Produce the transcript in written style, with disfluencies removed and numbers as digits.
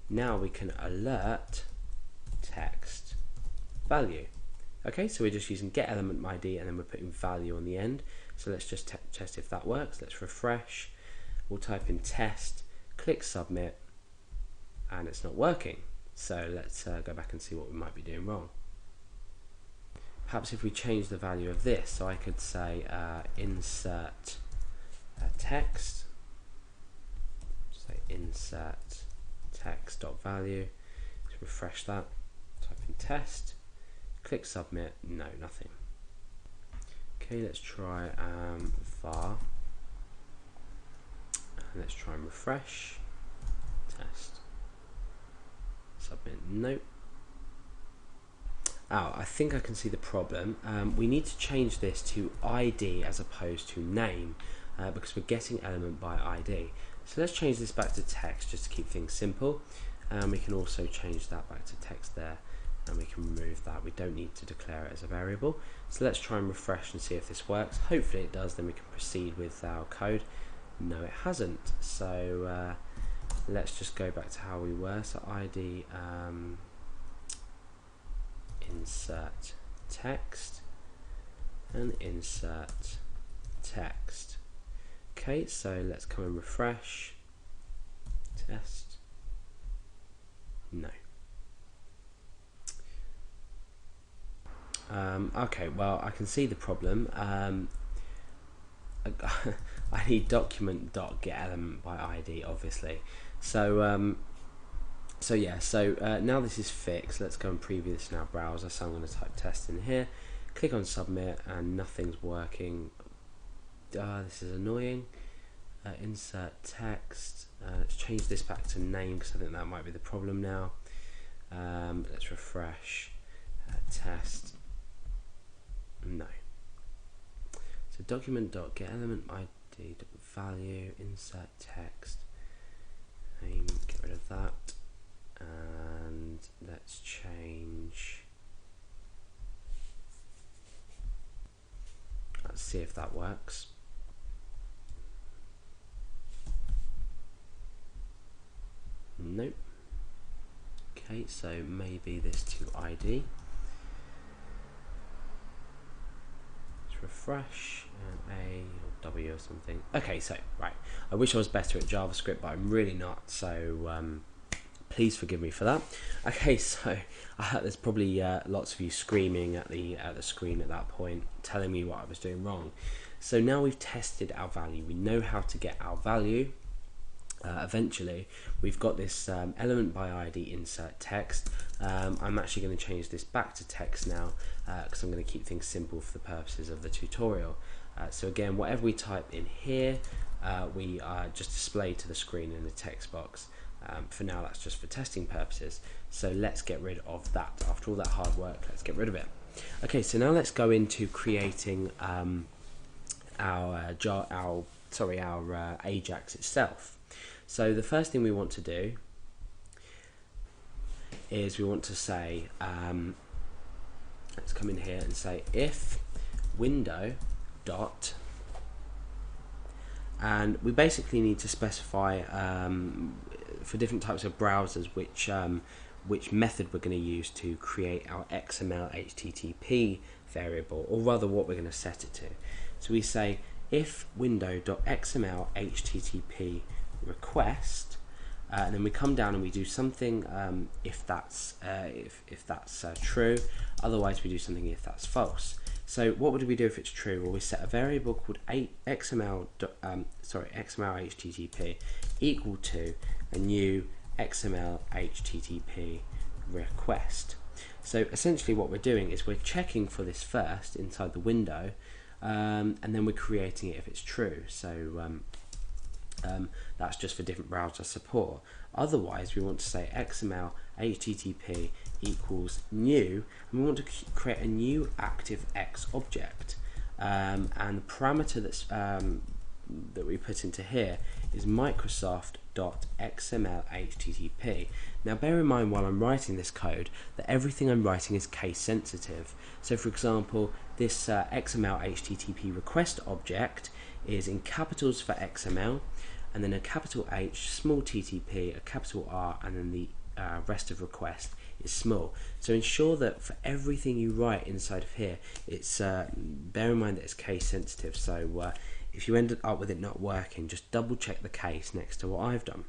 now we can alert text value. Okay, so we're just using get element ID and then we're putting value on the end. So let's just test if that works. Let's refresh. We'll type in test, click submit, and it's not working. So let's go back and see what we might be doing wrong. Perhaps if we change the value of this, so I could say insert text, say insert text.value, let's refresh that, type in test, click submit, no, nothing. Okay, let's try var, and let's try and refresh, test, submit, nope. Oh, I think I can see the problem. We need to change this to ID as opposed to name because we're getting element by ID. So let's change this back to text just to keep things simple. We can also change that back to text there, and we can remove that. We don't need to declare it as a variable. So let's try and refresh and see if this works. Hopefully it does, then we can proceed with our code. No, it hasn't. So let's just go back to how we were. So ID insert text and insert text. Okay, so let's come and refresh, test, no. Okay, well I can see the problem. I need document.getElement by ID, obviously. So now this is fixed. Let's go and preview this in our browser. So I'm going to type test in here, click on submit, and nothing's working. This is annoying. Insert text. Let's change this back to name because I think that might be the problem now. Let's refresh. Test. No. So document.getElementID.value, insert text. Name. Get rid of that. And let's change, let's see if that works. Nope. Okay, so maybe this to ID. Let's refresh, A or W or something. Okay, so right, I wish I was better at JavaScript, but I'm really not, so please forgive me for that. Okay, so there's probably lots of you screaming at the screen at that point, telling me what I was doing wrong. So now we've tested our value. We know how to get our value. Eventually, we've got this element by ID insert text. I'm actually going to change this back to text now because I'm going to keep things simple for the purposes of the tutorial. So again, whatever we type in here, we just display to the screen in the text box. For now, that's just for testing purposes. So let's get rid of that. After all that hard work, let's get rid of it. Okay, so now let's go into creating our Ajax itself. So the first thing we want to do is we want to say, let's come in here and say if window dot, and we basically need to specify for different types of browsers which method we're going to use to create our XML HTTP variable, or rather what we're going to set it to. So we say if window.xml HTTP request, and then we come down and we do something if that's true. Otherwise, we do something if that's false. So what would we do if it's true? Well, we set a variable called XML HTTP equal to a new XML HTTP request. So essentially, what we're doing is we're checking for this first inside the window, and then we're creating it if it's true. So that's just for different browser support. Otherwise, we want to say XML HTTP equals new, and we want to create a new ActiveX object. And the parameter that's that we put into here is Microsoft.xml_HTTP. Now, bear in mind while I'm writing this code that everything I'm writing is case sensitive. So, for example, this XML HTTP request object is in capitals for XML. and then a capital H, small TTP, a capital R, and then the rest of request is small. So ensure that for everything you write inside of here, it's bear in mind that it's case sensitive. So if you end up with it not working, just double check the case next to what I've done.